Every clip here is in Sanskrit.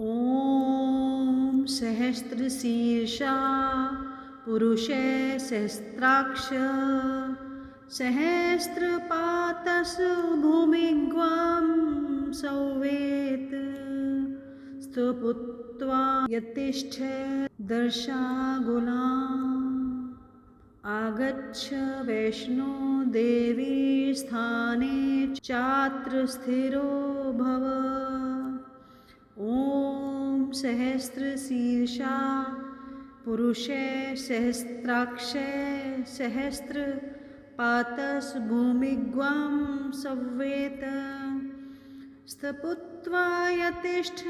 ॐ सहस्रशीर्षा पुरुषे सहस्राक्ष सहस्रपातसु भूमिग्वां संवेत् स्तुत्वा यतिष्ठ दर्शागुलाम् आगच्छ वैष्णो देवी स्थाने चात्र स्थिरो भव। ॐ सहस्रशीर्षा पुरुषे सहस्राक्षे सहस्रपातस् भूमिग्वां संवेत् स्तुत्वा यतिष्ठ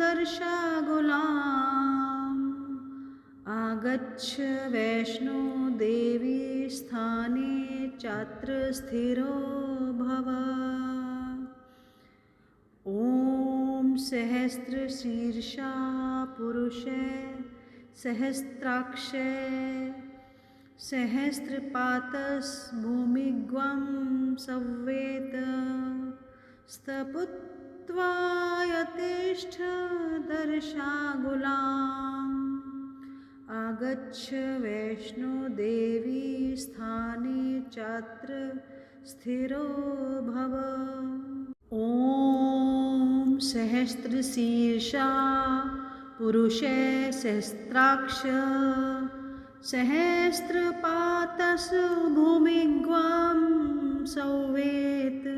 दर्शागुलाम् आगच्छ वैष्णो देवी स्थाने चात्र स्थिरो भव। ॐ सहस्रशीर्षा पुरुषे सहस्राक्षे सहस्रपातस् भूमिग्वां संवेत् स्तुत्वा यतिष्ठ दर्शागुलाम् आगच्छ वैष्णो देवी स्थाने चात्र स्थिरो भव। ॐ सहस्रशीर्षा पुरुषे सहस्राक्ष सहस्रपातसु भूमिग्वां संवेत्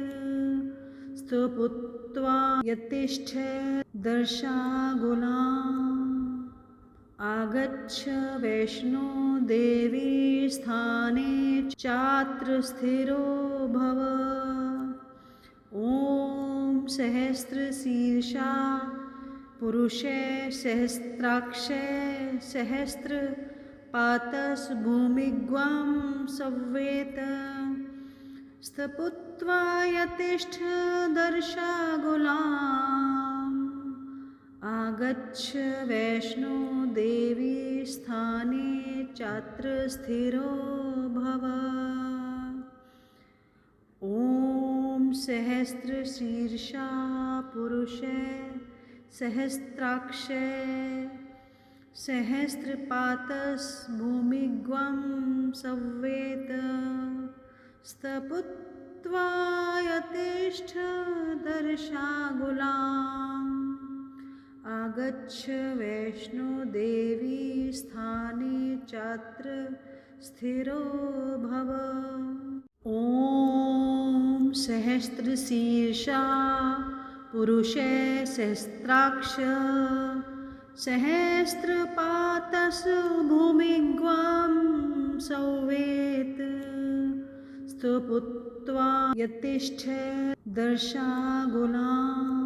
स्तुत्वा यतिष्ठ दर्शागुलाम् आगच्छ वैष्णो देवी स्थाने चात्र स्थिरो भव। ॐ सहस्रशीर्षा पुरुषे सहस्राक्षे सहस्रपातस् भूमिग्वां संवेत् स्तुत्वा यतिष्ठ दर्शागुलाम् आगच्छ वैष्णो देवी स्थाने चात्र स्थिरो भव। ॐ सहस्रशीर्षा पुरुषे सहस्राक्षे सहस्रपातस् भूमिग्वां संवेत् स्तुत्वा यतिष्ठ दर्शागुलाम् आगच्छ वैष्णो देवी स्थाने चात्र स्थिरो भव। ॐ सहस्रशीर्षा पुरुषे सहस्राक्ष सहस्रपातसु भूमिग्वां संवेत् स्तुत्वा यतिष्ठ दर्शागुलाम्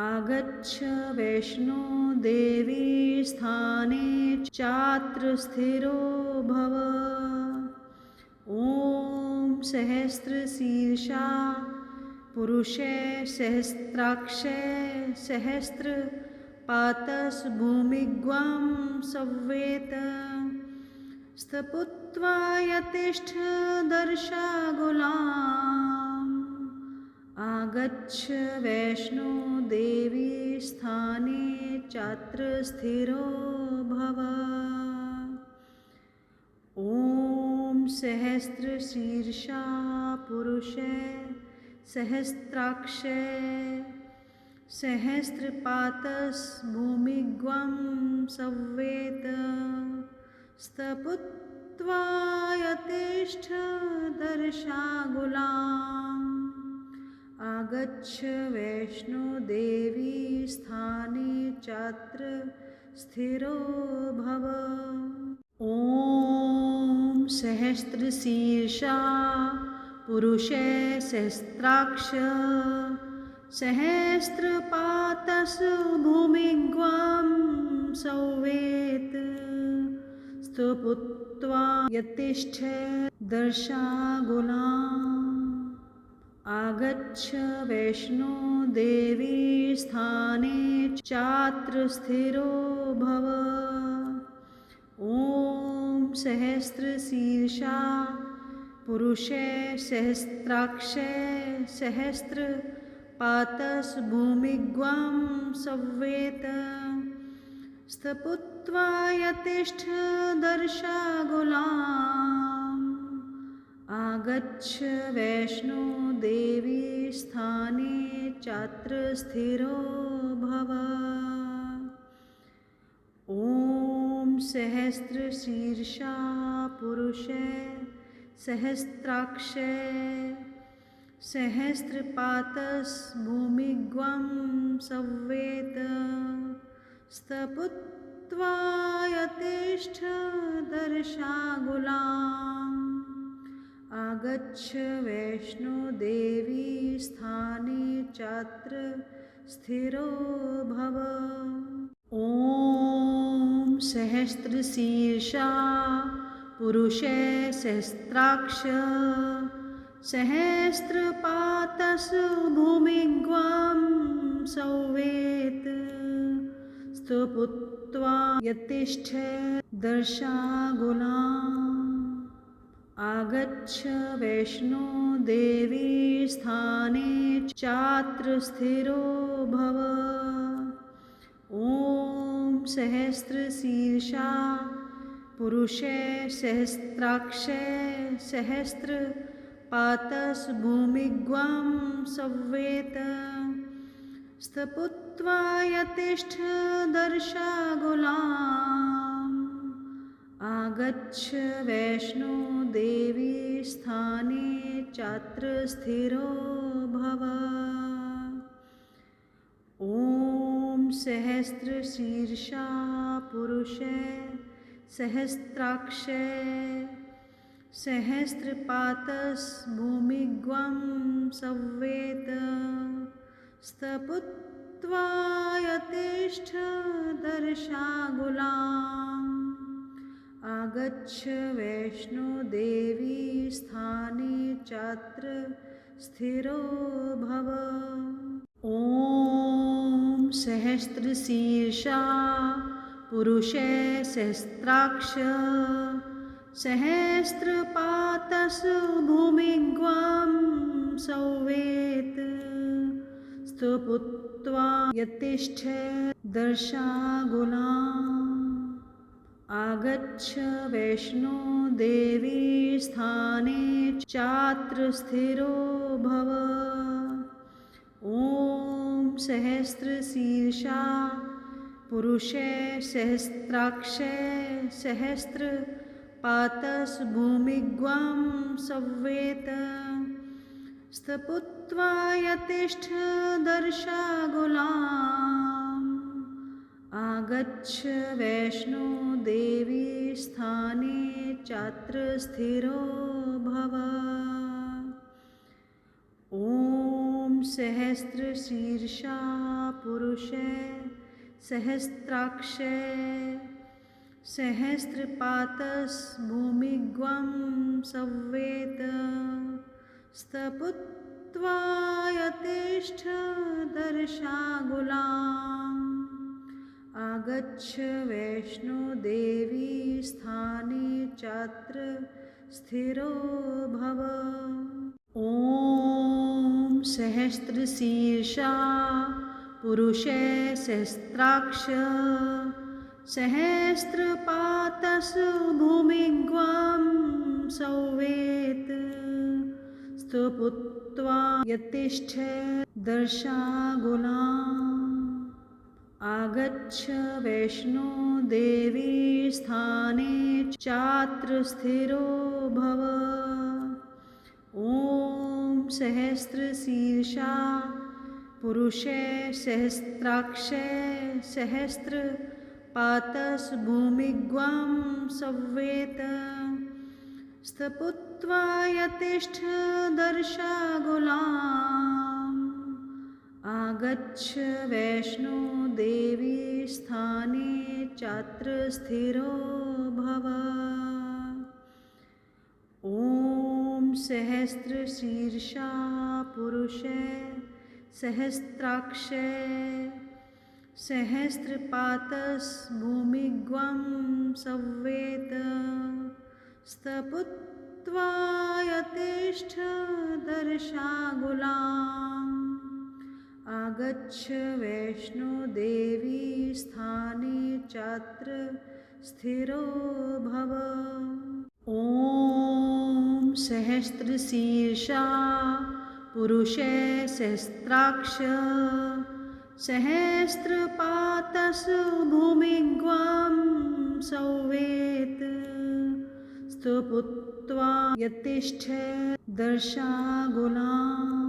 आगच्छ वैष्णो देवी स्थाने चात्र स्थिरो भव। ॐ सहस्रशीर्षा पुरुषे सहस्राक्षे सहस्रपातस् भूमिग्वां संवेत् स्तुत्वा यतिष्ठ दर्शागुलाम् आगच्छ वैष्णो देवी स्थाने चात्र स्थिरो भव। ॐ सहस्रशीर्षा पुरुषे सहस्राक्षे सहस्रपातस् भूमिग्वां संवेत् स्तुत्वा यतिष्ठ दर्शागुलाम् आगच्छ वैष्णो देवी स्थाने चात्र स्थिरो भव। ॐ सहस्रशीर्षा पुरुषे सहस्राक्ष सहस्रपातसु भूमिग्वां संवेत् स्तुत्वा यतिष्ठ दर्शागुलाम् आगच्छ वैष्णो देवी स्थाने चात्र स्थिरो भव। ॐ सहस्रशीर्षा पुरुषे सहस्राक्षे सहस्र पातस्भूमिग्वां संवेत स्थपुत्वा यतिष्ठ दर्शागुलाम् आगच्छ वैष्णो देवी स्थाने चात्र स्थिरो भव। ॐ सहस्रशीर्षा पुरुषे सहस्राक्षे सहस्रपातस्भूमिग्वां संवेत स्थपुत्वा यतिष्ठ दर्शागुलाम् आगच्छ वैष्णो देवी स्थाने चात्र स्थिरो भव। ॐ सहस्रशीर्षा पुरुषे सहस्राक्ष सहस्रपातस्भूमिग्वां संवेत स्थपुत्वा यतिष्ठ दर्शागुलाम् आगच्छ वैष्णो देवी स्थाने चात्र स्थिरो भव। ॐ सहस्रशीर्षा पुरुषे सहस्राक्षे सहस्रपातस्भूमिग्वां संवेत स्थपुत्वा यतिष्ठ दर्शागुलाम् आगच्छ वैष्णो देवी स्थाने चात्र स्थिरो भव। ॐ सहस्रशीर्षा पुरुषे सहस्राक्षे सहस्रपातस्भूमिग्वां संवेत स्थपुत्वा यतिष्ठ दर्शागुलाम् आगच्छ वैष्णो देवी स्थाने चात्र स्थिरो भव। ॐ सहस्रशीर्षा पुरुषे सहस्राक्ष सहस्रपातस्भूमिग्वां संवेत स्थपुत्वा यतिष्ठ दर्शागुलाम् आगच्छ वैष्णो देवी स्थाने चात्र स्थिरो भव। ॐ सहस्रशीर्षा पुरुषे सहस्राक्षे सहस्रपातस्भूमिग्वां संवेत स्थपुत्वा यतिष्ठ दर्शागुलाम् आगच्छ वैष्णो देवी स्थाने चात्र स्थिरो भव। ॐ सहस्रशीर्षा पुरुषे सहस्राक्षे सहस्रपातस्भूमिग्वां संवेत स्थपुत्वा यतिष्ठ दर्शागुलाम् आगच्छ वैष्णो देवी स्थाने चात्र स्थिरो भव। ॐ सहस्रशीर्षा पुरुषे सहस्राक्ष सहस्रपातस्भूमिग्वां संवेत स्थपुत्वा यतिष्ठ दर्शागुलाम् आगच्छ वैष्णो देवी स्थाने चात्र स्थिरो भव। ॐ सहस्रशीर्षा पुरुषे सहस्राक्षे सहस्रपातस्भूमिग्वां संवेत स्थपुत्वा यतिष्ठ दर्शागुलाम् आगच्छ वैष्णो देवी स्थाने चात्र स्थिरो भव। ॐ सहस्रशीर्षा पुरुषे सहस्राक्षे सहस्रपातस्भूमिग्वां संवेत स्थपुत्वा यतिष्ठ दर्शागुलाम् आगच्छ वैष्णोदेवी स्थाने चात्र स्थिरो भव। ॐ सहस्रशीर्षा पुरुषे सहस्राक्ष सहस्रपातस् भूमिग्वां संवेत् स्तुत्वा यतिष्ठ दर्शागुलाम्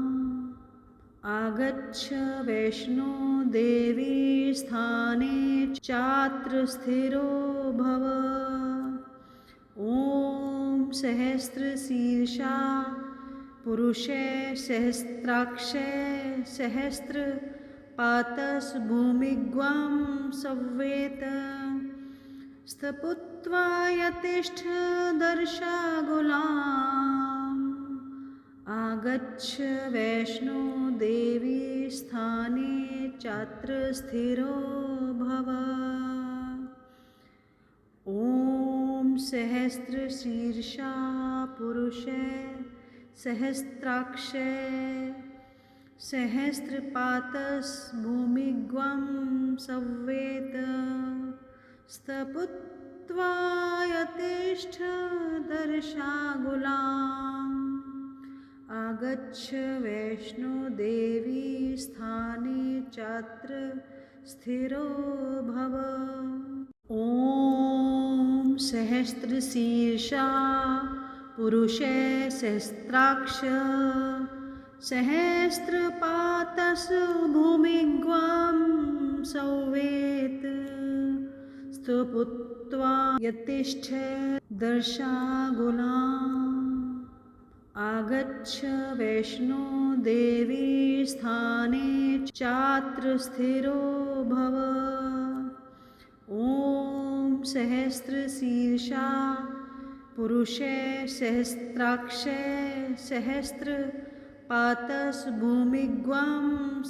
आगच्छ वैष्णो देवी स्थाने चात्र स्थिरो भव। ॐ सहस्रशीर्षा पुरुषे सहस्राक्षे सहस्रपातस् भूमिग्वां संवेत् स्तुत्वा यतिष्ठ दर्शागुलाम् आगच्छ वैष्णो देवी स्थाने चात्र स्थिरो भव। ॐ सहस्रशीर्षा पुरुषे सहस्राक्षे सहस्रपातस् भूमिग्वां संवेत् स्तुत्वा यतिष्ठ दर्शागुलाम् आगच्छ वैष्णो देवी स्थाने चात्र स्थिरो भव। ॐ सहस्रशीर्षा पुरुषे सहस्राक्ष सहस्रपातस् भूमिग्वां संवेत् स्तुत्वा यतिष्ठ दर्शागुलाम् आगच्छ वैष्णो देवी स्थाने चात्र स्थिरो भव। ॐ सहस्रशीर्षा पुरुषे सहस्राक्षे सहस्रपातस् भूमिग्वां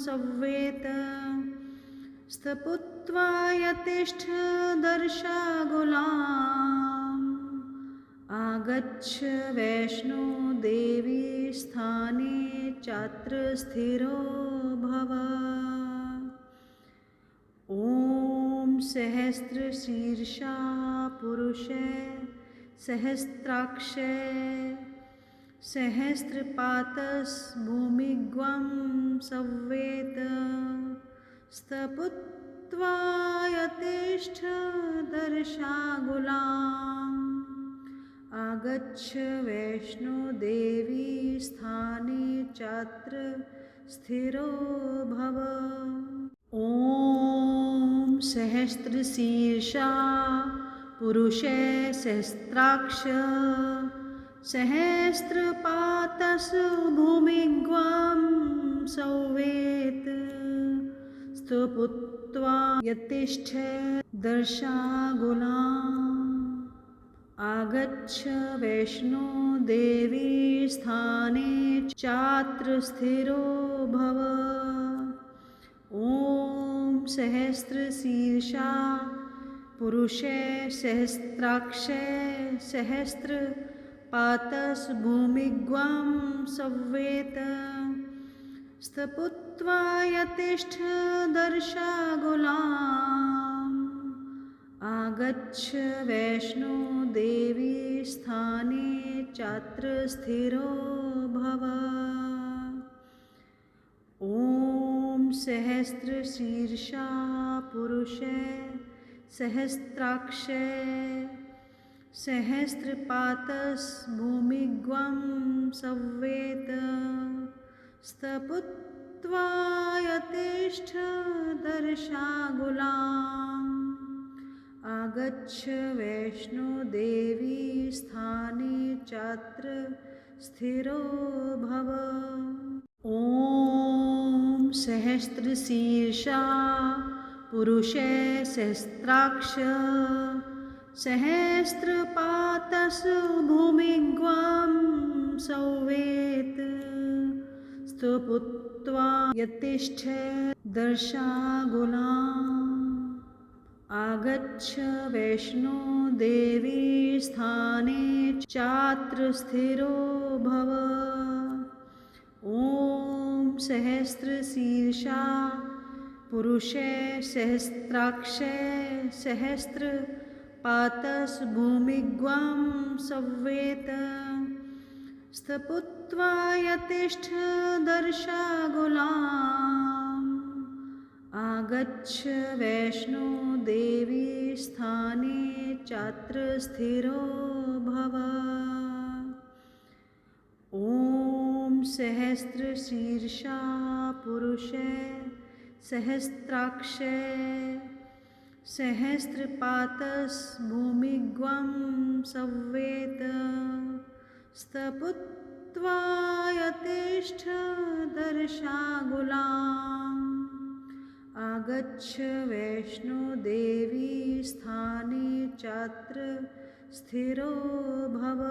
संवेत् स्तुत्वा यतिष्ठ दर्शागुलाम् आगच्छ वैष्णो देवी स्थाने चात्र स्थिरो भव। ॐ सहस्रशीर्षा पुरुषे सहस्राक्षे सहस्रपातस् भूमिग्वां संवेत् स्तुत्वा यतिष्ठ दर्शागुलाम् आगच्छ वैष्णो देवी स्थाने चात्र स्थिरो भव। ॐ सहस्रशीर्षा पुरुषे सहस्राक्ष सहस्रपातस् भूमिग्वां संवेत् स्तुत्वा यतिष्ठ दर्शागुलाम् आगच्छ वैष्णो देवी स्थाने चात्र स्थिरो भव। ॐ सहस्रशीर्षा पुरुषे सहस्राक्षे सहस्रपातस् भूमिग्वां संवेत् स्तुत्वा यतिष्ठ दर्शागुलाम् आगच्छ वैष्णो देवी स्थाने चात्र स्थिरो भव। ॐ सहस्रशीर्षा पुरुषे सहस्राक्षे सहस्रपातस् भूमिग्वां संवेत् स्तुत्वा यतिष्ठ दर्शागुलाम् आगच्छ वैष्णो देवी स्थाने चात्र स्थिरो भव। ॐ सहस्रशीर्षा पुरुषे सहस्राक्ष सहस्रपातस् भूमिग्वां संवेत् स्तुत्वा यतिष्ठ दर्शागुलाम् आगच्छ वैष्णो देवी स्थाने चात्र स्थिरो भव। ॐ सहस्रशीर्षा पुरुषे सहस्राक्षे सहस्रपातस्भूमिग्वां संवेत स्थपुत्वा यतिष्ठ दर्शागुलाम् आगच्छ वैष्णो देवी स्थाने चात्र स्थिरो भव। ॐ सहस्रशीर्षा पुरुषे सहस्राक्षे सहस्रपातस्भूमिग्वां संवेत स्थपुत्वा यतिष्ठ दर्शागुलाम् आगच्छ वैष्णो देवी स्थाने चात्र स्थिरो भव।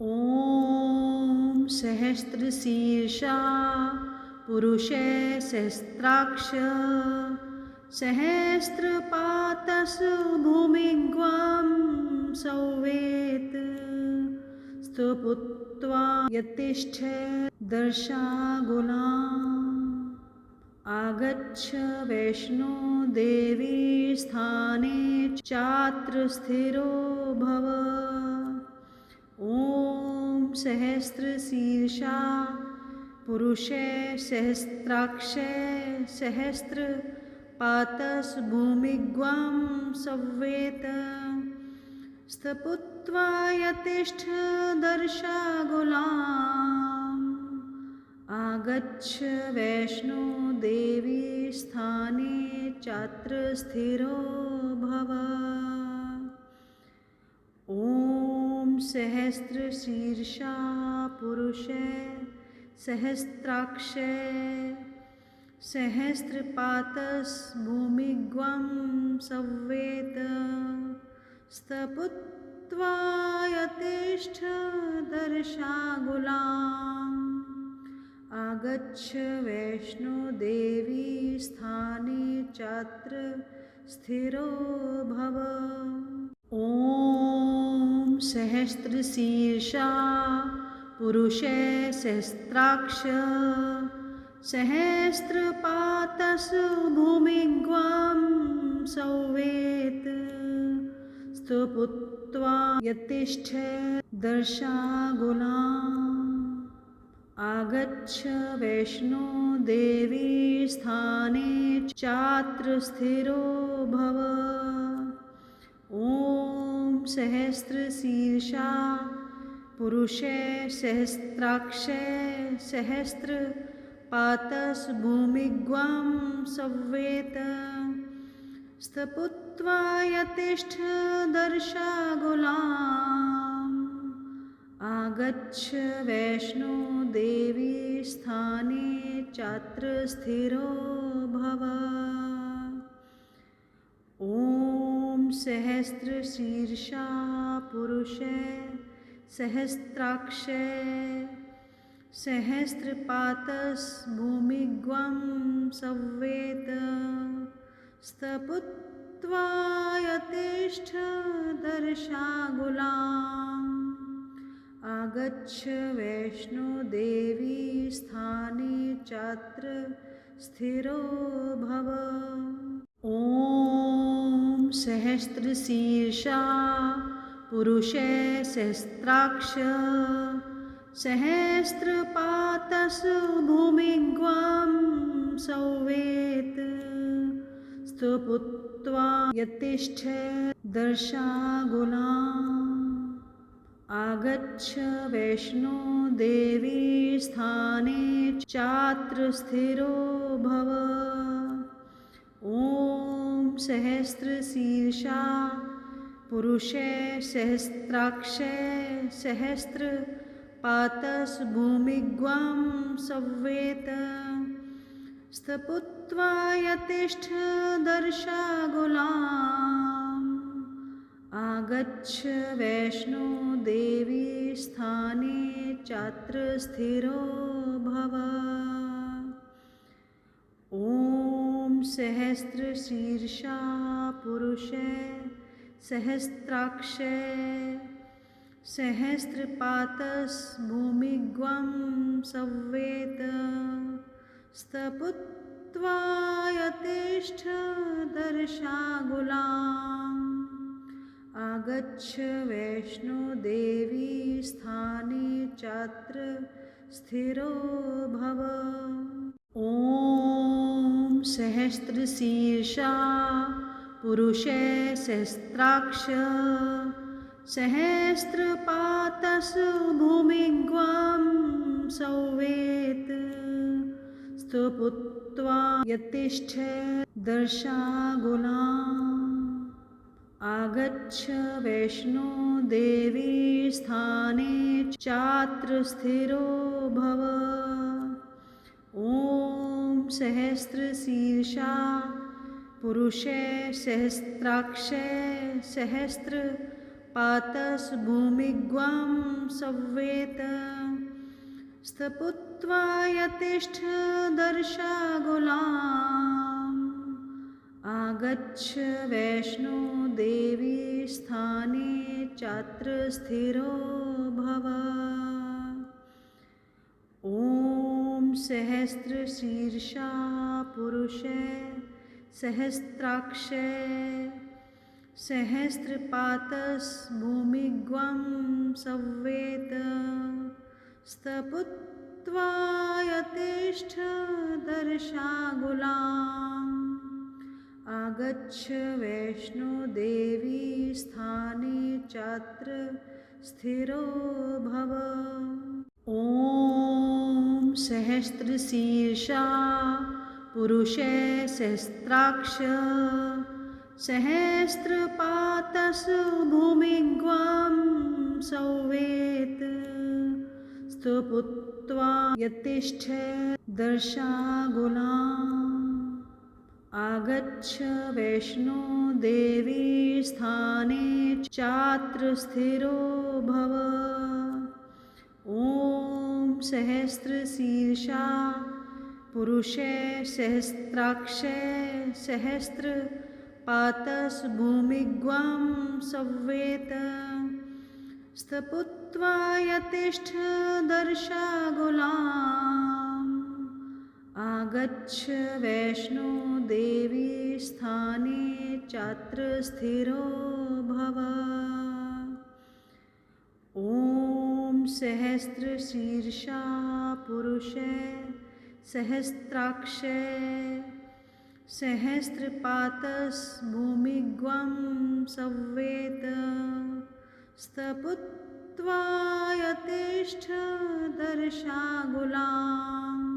ॐ सहस्रशीर्षा पुरुषे सहस्राक्ष सहस्रपातस्भूमिग्वां संवेत स्थपुत्वा यतिष्ठ दर्शागुलाम् आगच्छ वैष्णो देवी स्थाने चात्र स्थिरो भव। ॐ सहस्रशीर्षा पुरुषे सहस्राक्षे सहस्रपातस्भूमिग्वां संवेत स्थपुत्वा यतिष्ठ दर्शागुलाम् आगच्छ वैष्णो देवी स्थाने चात्र स्थिरो भव। ॐ सहस्रशीर्षा पुरुषे सहस्राक्षे सहस्रपातस्भूमिग्वां संवेत स्थपुत्वा यतिष्ठ दर्शागुलाम् आगच्छ वैष्णो देवी स्थाने चात्र स्थिरो भव। ॐ सहस्रशीर्षा पुरुषे सहस्राक्ष सहस्रपातस्भूमिग्वां संवेत स्थपुत्वा यतिष्ठ दर्शागुलाम् आगच्छ वैष्णो देवी स्थाने चात्र स्थिरो भव। ॐ सहस्रशीर्षा पुरुषे सहस्राक्षे सहस्रपातस्भूमिग्वां संवेत स्थपुत्वा यतिष्ठ दर्शागुलाम् आगच्छ वैष्णो देवी स्थाने चात्र स्थिरो भव। ॐ सहस्रशीर्षा पुरुषे सहस्राक्षे सहस्रपातस्भूमिग्वां संवेत स्थपुत्वा यतिष्ठ दर्शागुलाम् आगच्छ वैष्णो देवी स्थाने चात्र स्थिरो भव। ॐ सहस्रशीर्षा पुरुषे सहस्राक्ष सहस्रपातस्भूमिग्वां संवेत स्थपुत्वा यतिष्ठ दर्शागुलाम् आगच्छ वैष्णो देवी स्थाने चात्र स्थिरो भव। ॐ सहस्रशीर्षा पुरुषे सहस्राक्षे सहस्रपातस्भूमिग्वां संवेत स्थपुत्वा यतिष्ठ दर्शागुलाम् आगच्छ वैष्णो देवी स्थाने चात्र स्थिरो भव। ॐ सहस्रशीर्षा पुरुषे सहस्राक्षे सहस्रपातस्भूमिग्वां संवेत स्तपुत्वा यतिष्ठ दर्शागुलाम् आगच्छ वैष्णोदेवी स्थाने चात्र स्थिरो भव। ॐ सहस्रशीर्षा पुरुषे सहस्राक्ष सहस्रपातस् भूमिग्वां संवेत् स्तुत्वा यतिष्ठ दर्शागुलाम् आगच्छ वैष्णोदेवी स्थाने चात्र स्थिरो भव। ॐ सहस्रशीर्षा पुरुषे सहस्राक्षे सहस्रपातस् भूमिग्वां संवेत् स्तपुत्वा यतिष्ठ दर्शागुलाम् आगच्छ वैष्णोदेवी स्थाने चात्र स्थिरो भव। ॐ सहस्रशीर्षा पुरुषे सहस्राक्षे सहस्रपातस् भूमिग्वां संवेत् स्तपुत्वा यतिष्ठ दर्शागुलाम् आगच्छ वैष्णोदेवी स्थाने चात्र स्थिरो भव। ॐ सहस्रशीर्षा पुरुषे सहस्राक्ष सहस्रपातस् भूमिग्वां संवेत् स्तुत्वा यतिष्ठ दर्शागुलाम् आगच्छ वैष्णोदेवी स्थाने चात्र स्थिरो भव। ॐ सहस्रशीर्षा पुरुषे सहस्राक्षे सहस्रपातस् भूमिग्वां संवेत् स्तपुत्वा यतिष्ठ दर्शागुलाम् आगच्छ वैष्णोदेवी स्थाने चात्र स्थिरो भव। ॐ सहस्रशीर्षा पुरुषे सहस्राक्षे सहस्रपातस् भूमिग्वां संवेत् स्तपुत्वा यतिष्ठ दर्शागुलाम्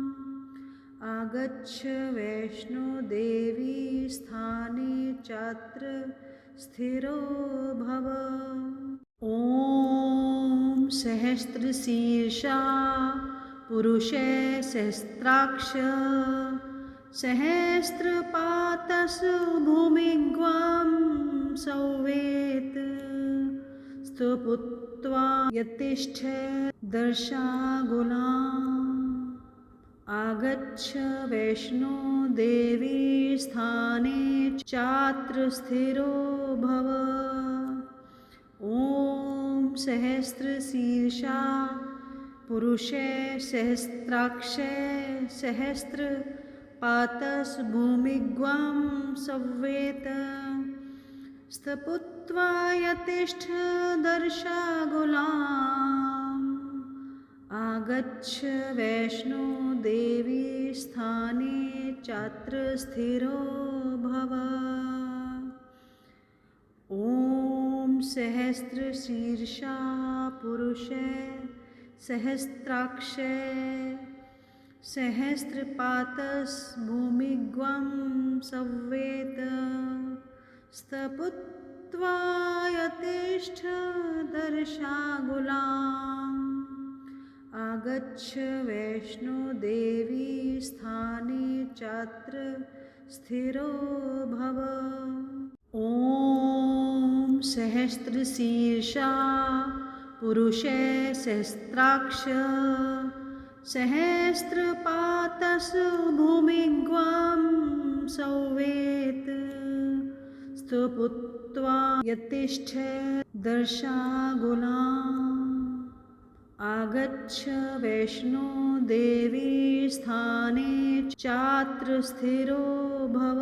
आगच्छ वैष्णोदेवी स्थाने चात्र स्थिरो भव। ॐ सहस्रशीर्षा पुरुषे सहस्राक्ष सहस्रपातस् भूमिग्वां संवेत् स्तुत्वा यतिष्ठ दर्शागुलाम् आगच्छ वैष्णोदेवी स्थाने चात्र स्थिरो भव। ॐ सहस्रशीर्षा पुरुषे सहस्राक्षे सहस्रपातस् भूमिग्वां संवेत् स्तपुत्वा यतिष्ठ दर्शागुलाम् आगच्छ वैष्णोदेवी स्थाने चात्र स्थिरो भव। ॐ सहस्रशीर्षा पुरुषे सहस्राक्षे सहस्रपातस् भूमिग्वां संवेत् स्तपुत्वा यतिष्ठ दर्शागुलाम् आगच्छ वैष्णोदेवी स्थाने चात्र स्थिरो भव। ॐ सहस्रशीर्षा पुरुषे सहस्राक्ष सहस्रपातस् भूमिग्वां संवेत् स्तुत्वा यतिष्ठ दर्शागुलाम् आगच्छ वैष्णो देवी स्थाने चात्र स्थिरो भव।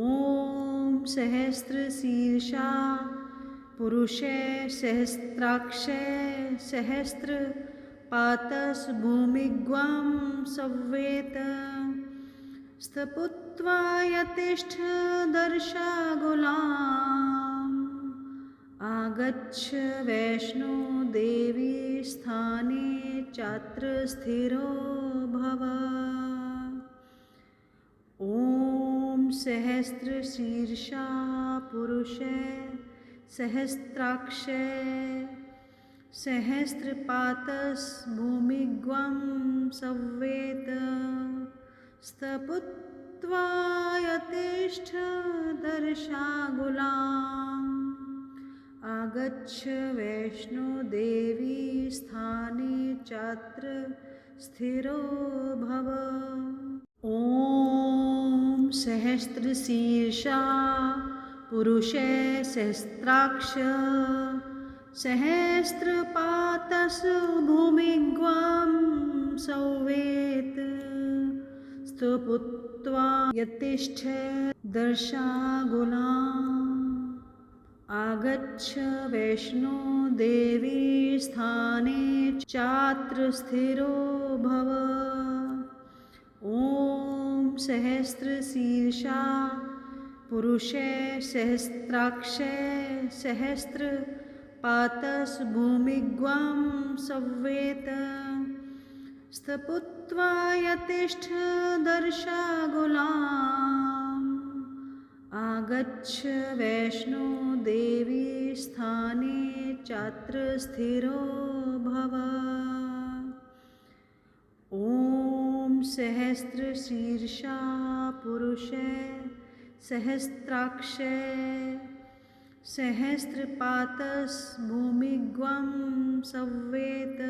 ॐ सहस्रशीर्षा पुरुषे सहस्राक्षे सहस्रपातस् भूमिग्वां संवेत स्थपुत्वा यतिष्ठ दर्शागुलाम्। आगच्छ वैष्णो देवी स्थाने चात्र स्थिरो भव। ॐ सहस्रशीर्षा पुरुषे सहस्राक्षे सहस्रपातस् भूमिग्वां संवेत स्थपुत्वा यतिष्ठ दर्शागुलाम्। आगच्छ वैष्णो देवी स्थाने चात्र स्थिरो भव। ॐ सहस्रशीर्षा पुरुषे सहस्राक्ष सहस्रपातस् भूमिग्वां संवेत स्थपुत्वा यतिष्ठ दर्शागुलाम्। आगच्छ वैष्णो देवी स्थाने चात्र स्थिरो भव। ॐ सहस्रशीर्षा पुरुषे सहस्राक्षे सहस्रपातस् भूमिग्वां संवेत स्थपुत्वा यतिष्ठ दर्शागुलाम्। आगच्छ वैष्णो देवी स्थाने चात्र स्थिरो भव। ॐ सहस्रशीर्षा पुरुषे सहस्राक्षे सहस्रपातस् भूमिग्वां संवेत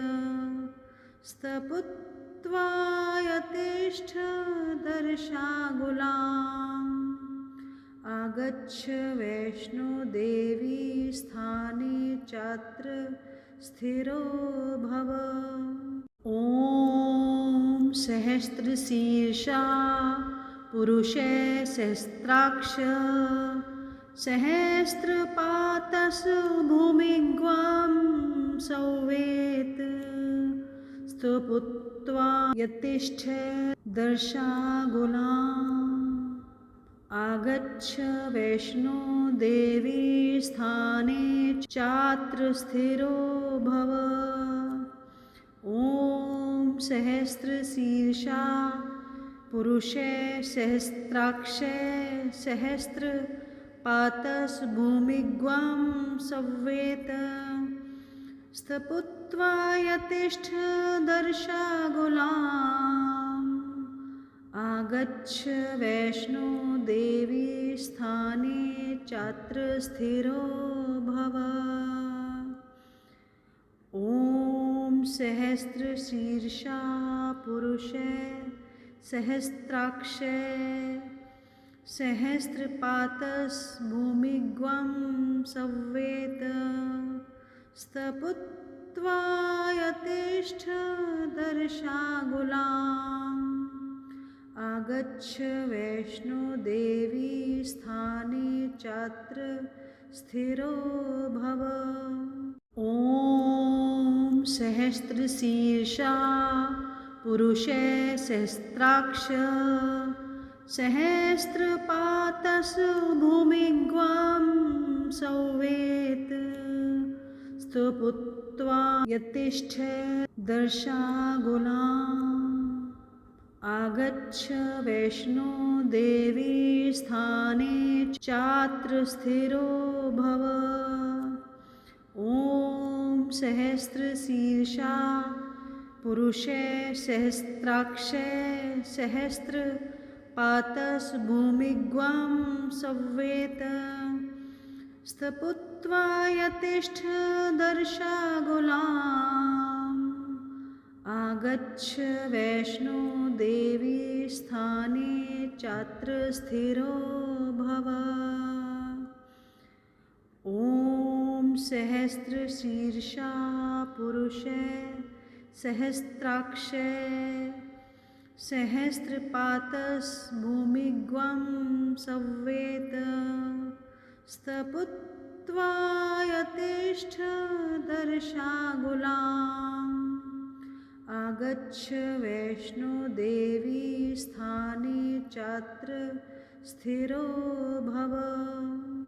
स्थपुत्वा यतिष्ठ दर्शागुलाम्। आगच्छ वैष्णो देवी स्थाने चात्र स्थिरो भव। ॐ सहस्रशीर्षा पुरुषे सहस्राक्ष सहस्रपातस् भूमिग्वां संवेत स्थपुत्वा यतिष्ठ दर्शागुलाम्। आगच्छ वैष्णो देवी स्थाने चात्र स्थिरो भव। ॐ सहस्रशीर्षा पुरुषे सहस्राक्षे सहस्रपातस् भूमिग्वां संवेत स्थपुत्वा यतिष्ठ दर्शागुलाम्। आगच्छ वैष्णो देवी स्थाने चात्र स्थिरो भव। ॐ सहस्रशीर्षा पुरुषे सहस्राक्षे सहस्रपातस् भूमिग्वां संवेत स्थपुत्वा यतिष्ठ दर्शागुलाम्। आगच्छ वैष्णो देवी स्थाने चात्र स्थिरो भव। ॐ सहस्रशीर्षा पुरुषे सहस्राक्ष सहस्रपातस् भूमिग्वां संवेत स्थपुत्वा यतिष्ठ दर्शागुलाम्। आगच्छ वैष्णो देवी स्थाने चात्र स्थिरो भव। ॐ सहस्रशीर्षा पुरुषे सहस्राक्षे सहस्रपातस् भूमिग्वां संवेत स्थपुत्वा यतिष्ठ दर्शागुलाम्। आगच्छ वैष्णो देवी स्थाने चात्र स्थिरो भव। ॐ सहस्रशीर्षा शीर्षा पुरुषे सहस्राक्षे सहस्रपातस्भूमिग्वं संवेद स्तपुत्वा यतिष्ठ दर्शागुलाम् आगच्छ वैष्णोदेवी स्थाने चात्र स्थिरो भव।